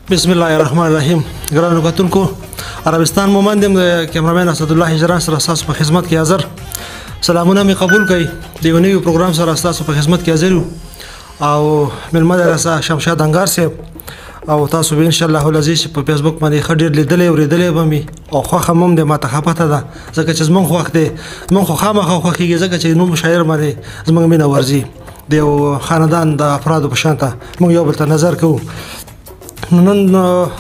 بسم الله الرحمن الرحیم. ګرانو کتونکو، عربستان مومند یم د کیمرامین اسدالله هجران سره ستاسو په خدمت کې حاضر. سلامونه مې قبول کړئ. د یو نوي پروګرام سره ستاسو په خدمت کې حاضر یو او مېلمه د راسه شمشاد انګار صاحب او تاسو به ان شاء الله العزیز په فیسبوک باندې ښه ډېر لیدلی اورېدلی به مې او خوښه مو هم د ماته ښه پته ده ځکه چې زموږ خوښ دی. زموږ خو خامخا خوښېږي ځکه چې نوم شاعر باندې زموږ مینه ورځي. د یو خاندان د افرادو په شان ته موږ یو بل ته نظر کوو. نن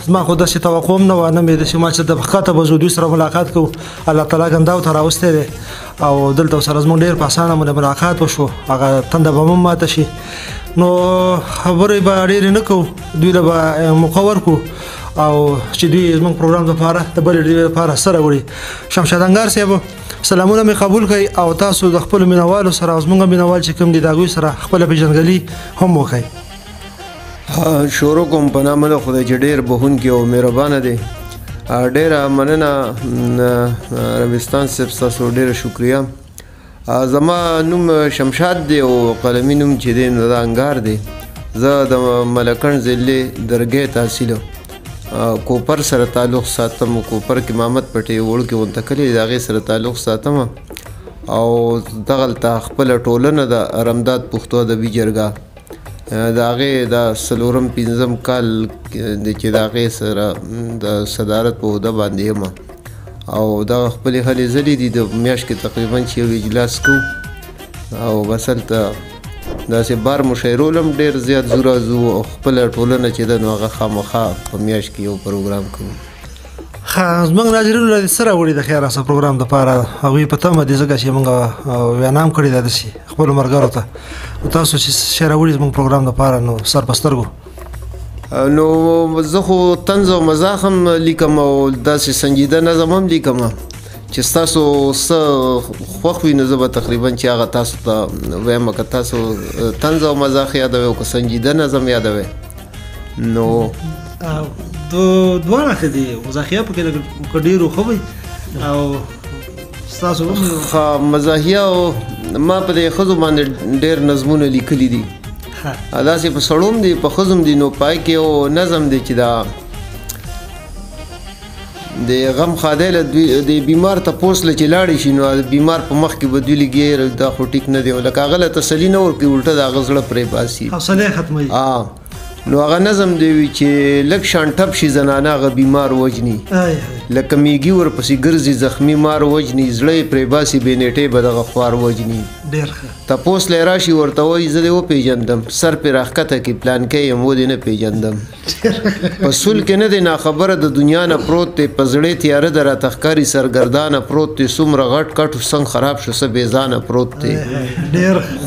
زما خو داسې توقع هم نه وه، نه مې داسې ما چې د ښکته به زو دوی سره ملاقات کوو. الله تعالی ګنداو ته راوستی دی او دلته سره زموږ ډېر په اسانه ملاقات وشو. هغه تنده به هم ماته شي نو خبرې به ډېرې نه کوو، دوی له به موقع ورکړو او چې دوی زموږ پروګرام لپاره د بلې ډېوې لپاره سره وړي. شمشاد انګار صاحب سلامونه مې قبول کړئ او تاسو د خپلو مینوالو سره او زموږ مینوال چې کوم دي د هغوی سره خپله پېژندګلي هم وښئ. شروع کوم په نامه د خدای چې ډېر بخونکی او مهربانه دی. ډېره مننه عربستان صاحب، ستاسو ډېره شکریه. زما نوم شمشاد دی او قلمي نوم چې دی نو د انګار دی. زه د ملکنډ ضلع درګۍ تحصیل کوپر سره تعلق ساتم. کوپر کې محمد پټې وړکې منتقلې د هغې سره تعلق ساتم او دغلته خپله ټولنه د ارمداد پښتو ادبي جرګه د هغې د څلورم پنځم کال چې د هغې سره د صدارت په عهده باندې یم او دغه خپلې هلې ځلې دي. د میاشت کې تقریبا چې یو اجلاس کوو او بس هلته داسې بار مشاعرول هم ډېر زیات زو راځو او خپله ټولنه چې ده نو هغه خامخا په میاشت کې یو پروګرام کوو. زموږ ناظرینو له سره وړي د خیر راسه پروګرام دپاره هغوی په تمه دي ځکه چې موږ وینا هم کړې ده داسې خپلو ملګرو ته. تاسو چې شی راوړي زموږ پروګرام دپاره نو سر په سترګو. نو زه خو طنز او مزاح هم لیکم او داسې سنجیده نظم هم لیکم چې ستاسو څه خوښ وي نو زه به تقریبا چې هغه تاسو ته ویم که تاسو طنز او مزاح یادوئ او که سنجیده نظم یادوئ نو دواړه ښه دي. مزاحیه پکې که ډېرو ښه وي او ستاسو مزاحیه او ما په دې ښځو باندې ډېر نظمونه لیکلي دي. داسې په سړو هم دي په ښځو هم دي. نو پای کې یو نظم دی چې دا د غم خادی له د بیمار تپوس له چې لاړې شي نو د بیمار په مخ کې به دوی لګي دا خو ټیک نه دی. لکه هغه له تسلي نه ورکوي، الټه د هغه زړه پرې باسي، حوصله ختموي. نو هغه نظم دی وي چې لږ شان ټپ شي زنانه هغه بیمار وجني، لکه میږي ورپسې ګرځي زخمي مار وجني، زړه یې پرې باسي بې نیټې به دغه خوار وجني. ډېر ښه. تپوس لی راشي ورته وایي زه دې وپېژندم، سر پرې راښکته کړي پلانکی یم و دې نه پېژندم. په سول کې نه دی ناخبره د دنیا نه پروت دی، په زړې تیاره د راته ښکاري سرګردانه پروت دی. څومره غټ کټ سنګ خراب شو څه بېځانه پروت دی.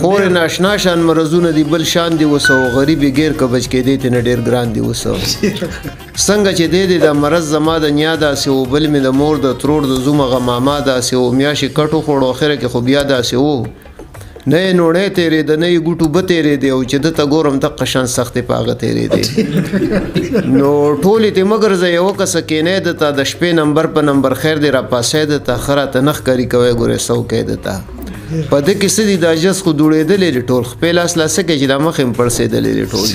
خورې ناشنا شان مرضونه دي بل شان دي اوس او غریب یې ګیر که بچ کېدی ته نه ډېر ګران دي اوس. څنګه چې دی د مرض زما د نیا داسې و، بل مې د مور د ترور د زوم هغه ماما داسې و. میاشتې کټ وخوړو اخره کې خو بیا داسې و. نه یې نوړی تېرېده نه یې ګوټو به تېرېدی او چې ده ته ګورم دقه شان سختې په هغه تېرېدی. نو ټولې ته مه ګرځئ، یوه کسه کېنی ده ته د شپې نمبر په نمبر خیر دی راپاسی ده ته ښه راته نه ښکاري کوی ګورې څه وکی ده ته. په ده کې څه دي دا جز خو دوړېدلی دی ټول، خپې لاس لاسه کوي چې دا مخ یې پړسېدلی دی ټول.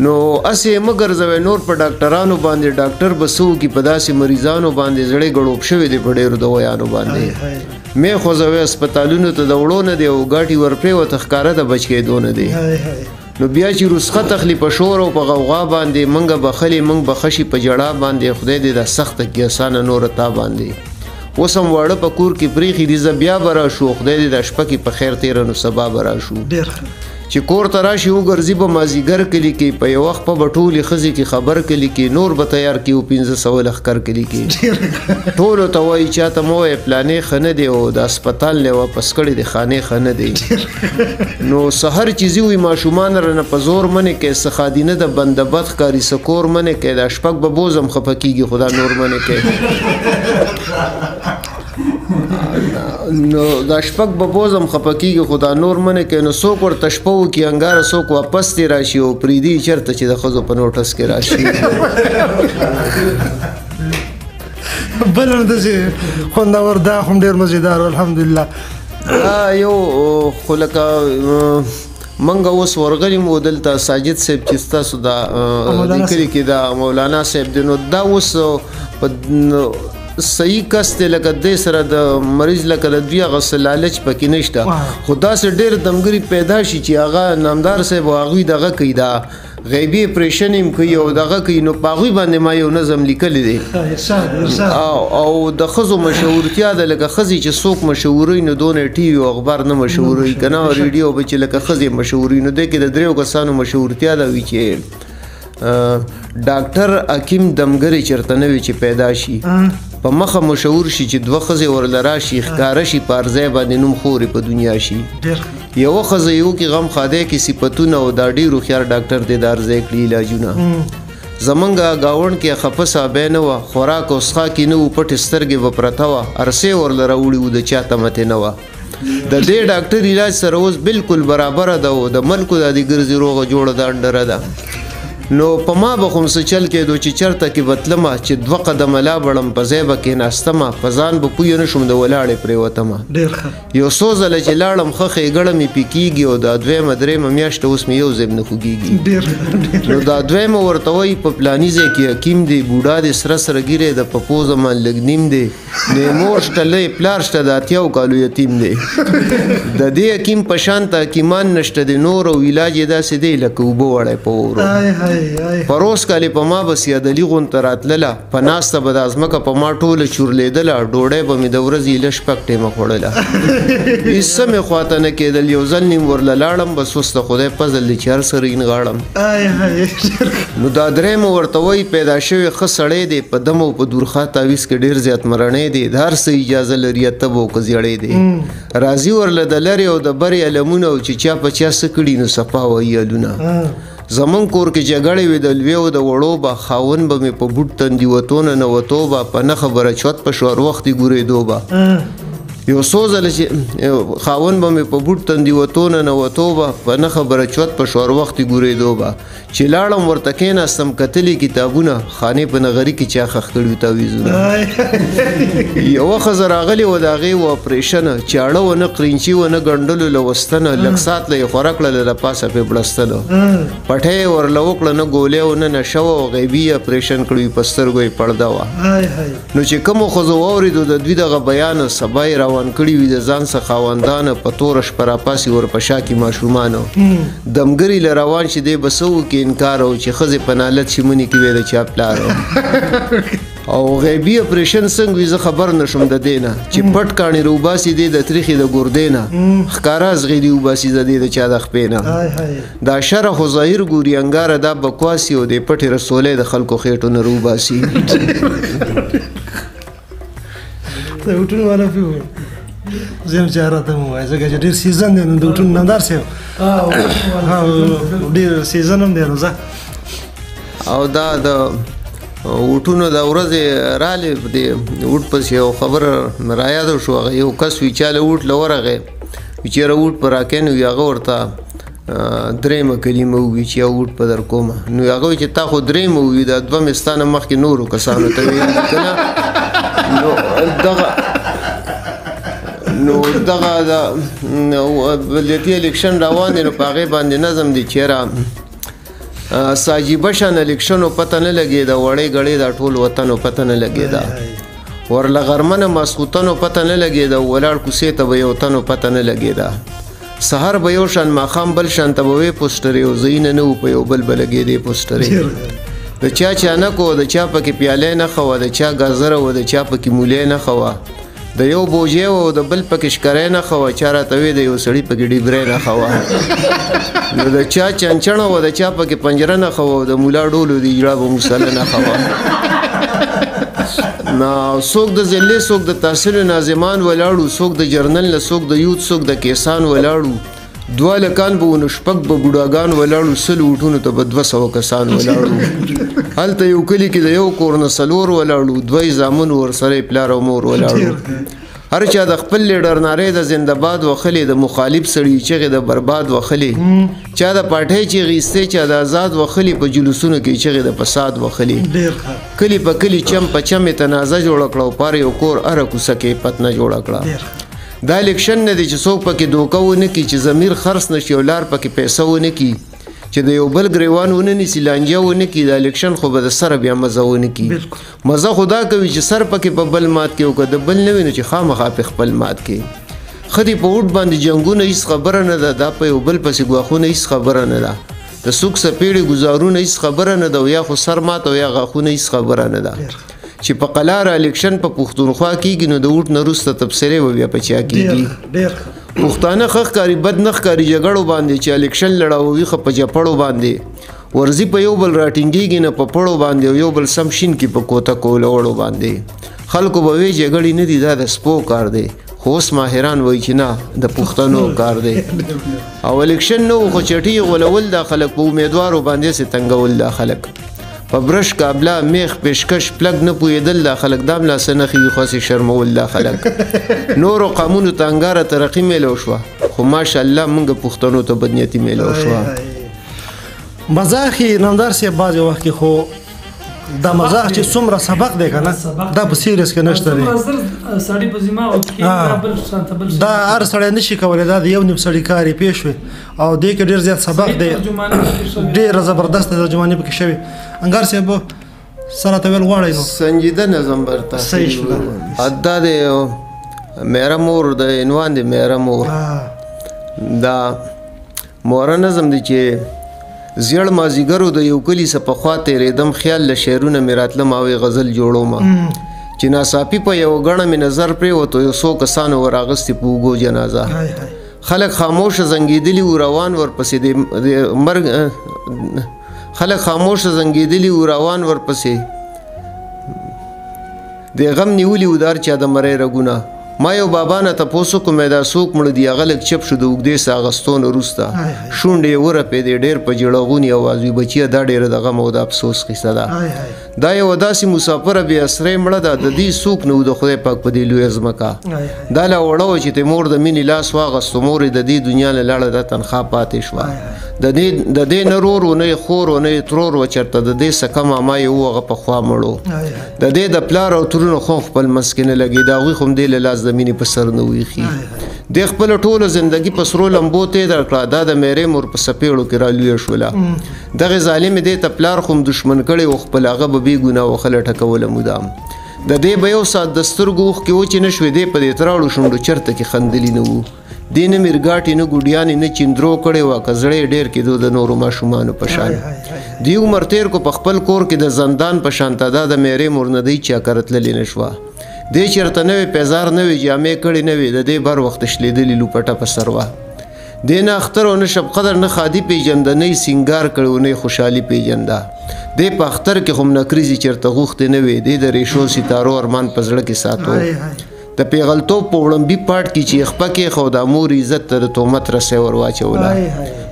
نو هسې یې مه ګرځوئ نور په ډاکټرانو باندې. ډاکټر به څه وکړي په داسې مریضانو باندې زړې ګړوب شوي دي په ډېرو دویانو باندې. مې خوځوئ اسپتالونو ته د وړو نه دی او ګاټي ورپرېوته ښکاره د بچ کېدو نه دی. نو بیا چې رسخت اخلي په شور او په غوغا باندې منګه بخلي منګ بخشي په جړا باندې خدای دې دا سخته کې اسانه نور تا باندې. اوس هم واړه په کور کې پرېښي دي زه بیا به راشو خدای دې دا شپه کې په خیر تېره نو سبا به راشو. چې کور ته راشي وګرځي به مازدیګر کلي کې په یو وخت به ټولې ښځې کې خبر کلي کې نور به تیار کړي او 1500 لښکر کلي کې ټولو ته وایي چاته مه وایه پلانې ښه نه دی او د اسپتال نه واپس کړی د خانې ښه نه دی. نو سهر چې ځي وي ماشومان رانه په زور منې کوي څه خادینه د بنده بد ښکاري څه کور منې کوي دا شپږ به بوزم خفه کېږي خو دا نور منې کوي. نو دا شپږ به بوزم خفه کېږي خو دا نور منې کوي. نو څوک ورته شپه وکړي انګاره څوک واپس ترې راشي او پرېږدي چېرته چې د ښځو په نوټس کې راشي. بل هم داسې خوندور دا خو هم ډېر مزېدار الحمدلله. یو خو لکه منګه اوس ورغلی مو دلته ساجد صاحب چې ستاسو دا لیکلي کې دا مولانا صاحب دی نو دا اوس په صحیح کس دی لکه دې سره د مریض لکه د دوی هغه څه لالچ پکې نشته خو داسې ډېر دمګري پیدا شي چې هغه نامدار صاحب هغوی دغه کوي دا غیبي اپریشن هم کوي او دغه کوي نو په هغوی باندې ما یو نظم لیکلی دی او د ښځو مشهورتیا ده لکه ښځې چې څوک مشهوروي نو دونه ټي وي او اخبار نه مشهوروي که نه ریډیو به چې لکه ښځې مشهوروي نو دې کې د دریو کسانو مشهورتیا ده وي چې ډاکټر حکیم دمګري چېرته نه وي چې پیدا شي په مخه مشهور شي چې دوه ښځې ورله راشي ښکاره شي په هر ځای باندې نوم خورې په دنیا شي یوه ښځه یو کې غم خادی کې صفتونه او دا ډېر هوښیار ډاکټر دی د هر ځای کړي علاجونه زمونږ ګاونډ کې خفه صحابی نه وه خوراک او څښاک یې نه و پټې سترګې به پرته وه عرصې ورله راوړي وو د چا تمتې نه وه د دې ډاکټر علاج سره اوس بالکل برابره ده او د ملکو دا د ګرځي روغه جوړه ده انډره ده نو په ما به خو څه چل کېدو چې چېرته کې به تلمه چې دوه قدمه لا بړم په ځای به کېناستمه په ځان به پویه نه شوم د ولاړې پرېوتمه یو څو ځله چې لاړم ښه ښېګړه مې پې کېږي او دا دویمه درېیمه میاشته اوس مې یو ځای نه خوږېږي نو دا دویمه ورته وایي په پلاني ځای کې حکیم دی بوډا دی سره سره ګیری د په پوزه باندې لږ نیم دی د مور شته لوی پلار شته د اتیاو کالو یتیم دی د دې حکیم په شان ته حکیمان نشته دی نور او علاج یې داسې دی لکه اوبه وړی په اورو پروس کالی په ما به سیادلي غونته راتلله په ناسته به دا ځمکه په ما ټوله چورلېدله ډوډۍ به مې د ورځې لږ شپږ ټیمه خوړله هېڅ څه مې خواته نه کېدل یو ځل نیم ورله لاړم بس اوس د خدای فضل دی چې هر سره یې نغاړم نو دا درېیمه ورته وایي پیدا شوی ښه سړی دی په دم او په دورخا تعویز کې ډېر زیات مرنی دی د هر څه اجازه لري اتب او که زیړی دی راځي ورله د لرې او د برې علمونه او چې چا په چا څه کړي نو صفا وایي علونه زمون کور کې جګړې وې د لویو د وړو به خاون به مې په بوټ تندي وتو نه نوتو به په نه خبره چوت په شو هر وخت یې ګورېدو به یو څو ځله چې خاون به مې په بوټ تندي وتو نه نوتو به په نه خبره چوت په شو هر وخت یې ګورېدو به چې لاړم ورته کېناستم کتلي کتابونه خانې په نغري کې چا خښ کړي تعویزونه یوه ښځه راغلې وه د هغې و اپریشنه چاړه ونه قرینچي ونه ګنډلو لوستنه لږ سات له یې خوره کړله د پاسه پې بړستله پټۍ یې ورله وکړه نه ګولۍ او نه نشه وه او غیبي اپریشن کړی په سترګو یې پړده وه نو چې کومو ښځو واورېدو د دوی دغه بیان سبا یې روان کړي وي د ځان څخه خاوندانه په توره شپه راپاسي ورپشا کې ماشومانو دمګري له روان چې دی به څه وکړي انکار او چې ښځې په نالت شي منې کې وی د چا پلار او غیبي اپریشن څنګه وي زه خبر نه شوم د دې نه چې پټ کاڼي راوباسي دی د تریخي د ګردې نه ښکاره زغیدي وباسي د دې د چا د خپې نه دا شره خو ظاهر ګوري انګاره دا بکواسي او د پټې رسولۍ د خلکو خېټو نه راوباسي زم چارته مو وای زګه ډیر سیزن دی نو د ټون نمدار سیو ډیر سیزن هم دی نو زه او دا د وټونو د ورځې رالې د وټ پس یو خبره رایاد شو یو کس وی چاله وټ لورغه چیرې وټ پر راکین وی هغه ورته درېمه کلمه وی چې یو وټ په در کومه نو هغه چې تا خو درېمه وی د دوه مستانه مخکې نورو کسانو ته وی کنه نو دغه د ولایتي الیکشن روان دی نو په هغې باندې نظم دی چېرې ساجیبه شان الیکشنو پته نه لګېده وړې ګړې دا ټول وطنو پته نه لګېده ورله غرمنه ماسخوتنو پته نه لګېده ولاړ کوڅې ته به یو تنو پته نه لګېده سهار به یو شان ماښام بل شان ته به وې پوسټرې او ځایونه نه وو په یو بل به لګېدې پوسټرې د چا چانک و د چا پکې پیالۍ نښه وه د چا ګازره و د چا پکې مولۍ نښه وه د یو بوجۍ و او د بل پکې شکری نښه وه چا راته وې د یو سړي پکې ډیبری نښه وه نو د چا چنچڼه وه د چا پکې پنجره نښه وه او د ملا ډولو د اجړه به مسله نښه وه نو څوک د ضلع څوک د تحصیل ناظمان ولاړو څوک د جرنل نه څوک د یوت څوک د کیسان ولاړو دوه لکان به ونو شپږ به بوډاګان ولاړو سل وټونو ته به 200 کسان ولاړو هلته یو کلي کې د یو کور نه څلور ولاړو دوه زامن ورسره پلار او مور ولاړو هر چا د خپل لیډر نارې د زنده‌باد وخلې د مخالف سړي چغې د برباد وخلې چا د پاټۍ چغې ایستې چا د آزاد وخلې په جلوسونو کې چغې د فساد وخلې کلي په کلي چم په چم یې تنازه جوړه کړه او پاره یو کور هره کوڅه کې پتنه جوړه کړه دا الیکشن نه دی چې څوک پکې دوکه ونه کړي چې ضمیر خرڅ نه شي او لار پکې پیسه ونه کړي چې د یو بل ګریوان ونه نیسي لانجه ونه کړي دا الیکشن خو به د سره بیا مزه ونه کړي مزه خو دا کوي چې سر پکې په بل مات کړي او که د بل نه وي نو چې خامخا پې خپل مات کړي ښه دي په اوټ باندې جنګونه هېڅ خبره نه ده دا په یو بل پسې ګواښونه هېڅ خبره نه ده د څوک څپېړې ګزارونه هېڅ خبره نه ده او یا خو سر مات او یا غاښونه هېڅ خبره نه ده چې په قلاره الیکشن په پښتونخوا کېږي نو د اوټ نه وروسته تبصرې به بیا په چا کېږي پښتانه ښه ښکاري بد نه ښکاري جګړو باندې چې الیکشن لړاوي ښه په جپړو باندې ورځي په یو بل راټینګېږي نه په پړو باندې او یو بل سم شین کې په کوته کولوړو باندې خلکو به وایي جګړې نه دي دا د سپو کار دی خو اوس ماهران وایي چې نه د پښتنو کار دی او الیکشن نه و خو چټي غولول دا خلک په امیدوارو باندې سې تنګول دا خلک په برش کابلا میخ پیشکش پلګ نه پوهېدل دا خلک دا ملا څه نښي وي خو شرمول دا خلک نورو قامونو ته انګاره ترقي میلو شوه خو ماشاءالله موږ پښتنو ته بدنیتي میلو شوه مزاح یې نامدار صاحب بعضې وخت کې خو دا مزاح چې څومره سبق دی که نه دا په سیریس کې نشته دی دا هر سړی نشي کولی دا د یو نیم سړي کار یې پېښ وي او دې کې ډېر زیات سبق دی ډېره زبردسته ترجماني پکې شوې انګار صاحب سره ته ویل غواړئ نو سنجیده نظم برته صحیح شو دا د میره مور د عنوان د میره مور دا موره نظم دی چې زیړ مازیګرو د یو کلي څه پخوا تېرېدم خیال له شعرونه مې راتلم او غزل جوړومه چې ناڅاپي په یوه ګڼه مې نظر پرېوتو یو څو کسانو ور اغوستې په اوږو جنازه خلک خاموشه زنګېدلي وو روان ورپسې د مرګ خلک خاموشه زنګېدلي وو روان ورپسې د غم نیولي وو د هر چا د مرۍ رګونه ما یو بابا نه تپوس وکړو دا څوک مړه دي هغه لږ چپ شو د اوږدې ساه اخیستو نه وروسته شونډې یې ورپېدې ډېر په ژړغوني اواز وي بچیه دا ډېره د غم او د افسوس قصه ده دا یوه داسې مسافره بې اسرۍ مړه ده د دې څوک نه و د خدای پاک په دې لویه ځمکه دا لا وړه وه چې تیمور د مینې لاس واخیستو مور یې د دې دنیا له لاړه دا تنخوا پاتې شوه د دې نه رور و نه یې خور و نه یې ترور و چېرته د دې څه کم عما یې و هغه پخوا مړو د دې د پلار او ترونو خو خپل منځ کې نه لګېد هغوی خو هم دې له لاس د مینې په سر نه ویښي د خپله ټوله زندګي په سرو لمبو تېره کړه دا د میرې مور په څپېړو کې رالویه شوله دغې ظالمې دې ته پلار خو هم دښمن کړی و خپل هغه به بې ګناه وخه لټکوله مدام د دې به یو ساعت د سترګو اوښکې وچې نه شوې دې په دې تراړو شونډو چرته کې خندلي نه وو دې نه میرګاټې نه ګوډیانې نه چیندرو کړی وه که زړه یې ډېر کېدو د نورو ماشومانو په شان دې عمر تېر کو په خپل کور کې د زندان په شان ته دا د میرې مور نه دی چا کره تللې نه شوه دې چېرته نوې پیزار نوې جامې کړې نه وې د دې بر وخت شلېدلې لوپټه په سر وه دې نه اختر او نه شب قدر نه خادي پېژنده نه یې سینګار کړی و نه یې خوشحالي پېژنده دې په اختر کې خو هم نکریزې چېرته غوښتې نه وې دې د ریشو ستارو ارمان په زړه کې ساتو د پیغلتوب په وړمبي پاټ کې چې یې خپه کېښود د مور عزت ته د تهمت رسی ور واچوله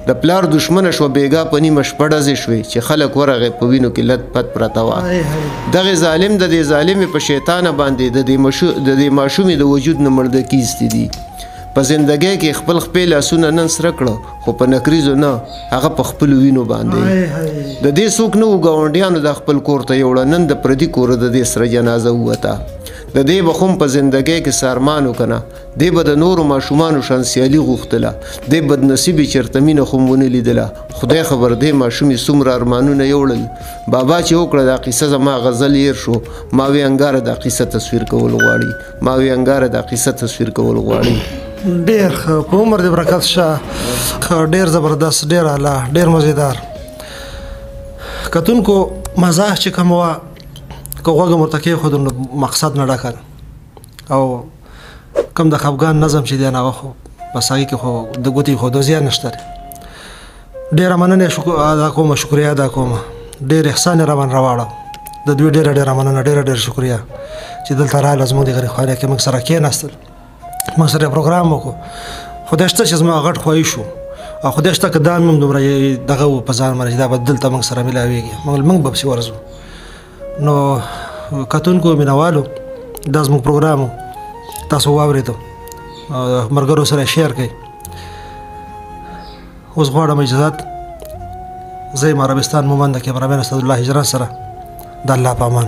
د پلار دښمنه شوه بېګا په نیمه شپه ډزې شوې چې خلک ورغې په وینو کې لت پت پرته وه دغې ظالم د دې ظالمې په شیطانه باندې د دې ماشومې د وجود نه مړدکي ایستې دي په زندګۍ کې خپل خپې لاسونه نن سره کړه خو په نکریزو نه هغه په خپلو وینو باندې د دې څوک نه و ګاونډیانو د خپل کور ته یوړه نن د پردي کوره د دې سره جنازه ووته د دې به خو په زندګۍ کې سارمان وکنه دې به د نورو ماشومانو شان سیالي غوښتله دې بدنصیبې چېرته مینه خو م ونه لیدله خدای خبر دې ماشومې څومره ارمانونه یوړل بابا چې وکړه دا قیصه زما غزل هېر شو ما وی انګاره دا قیصه تصویر کول غواړي ما وی انګاره دا قیصه تصویر کول غواړي ډېر ښه په عمر دې برکت شه ډېر زبردست ډېر اعلی ډېر مزیدار کتونکو مزاح چې کوم وه که غوږ ورته کېښودو نو مقصد نه ډکه او کوم د خفګان نظم چې دی نو هغه خو بس هغې کې خو د ګوتې ښودو زیان نشته دی ډېره مننه ادا کومه شکریه ادا کومه ډېر احسان یې راباندې راواړه د دوی ډېره مننه ډېره شکریه چې دلته راغله زموږ د غریبخوانۍ کې موږ سره کېناستل موږ سره پروګرام وکړو خدای شته چې زما غټ خوایي شو او خدای شته که دا هم دومره دغه و په ځان باندې چې دا به دلته موږ سره میلاویږي موږ به پسې ورځو نو کتونکو مینوالو دا زموږ پروګرام تاسو واورېدو ملګرو سره شیر کړئ اوس غواړم اجازت زه یم عربستان مومند د کیمرامین اسدالله هجران سره د الله په امان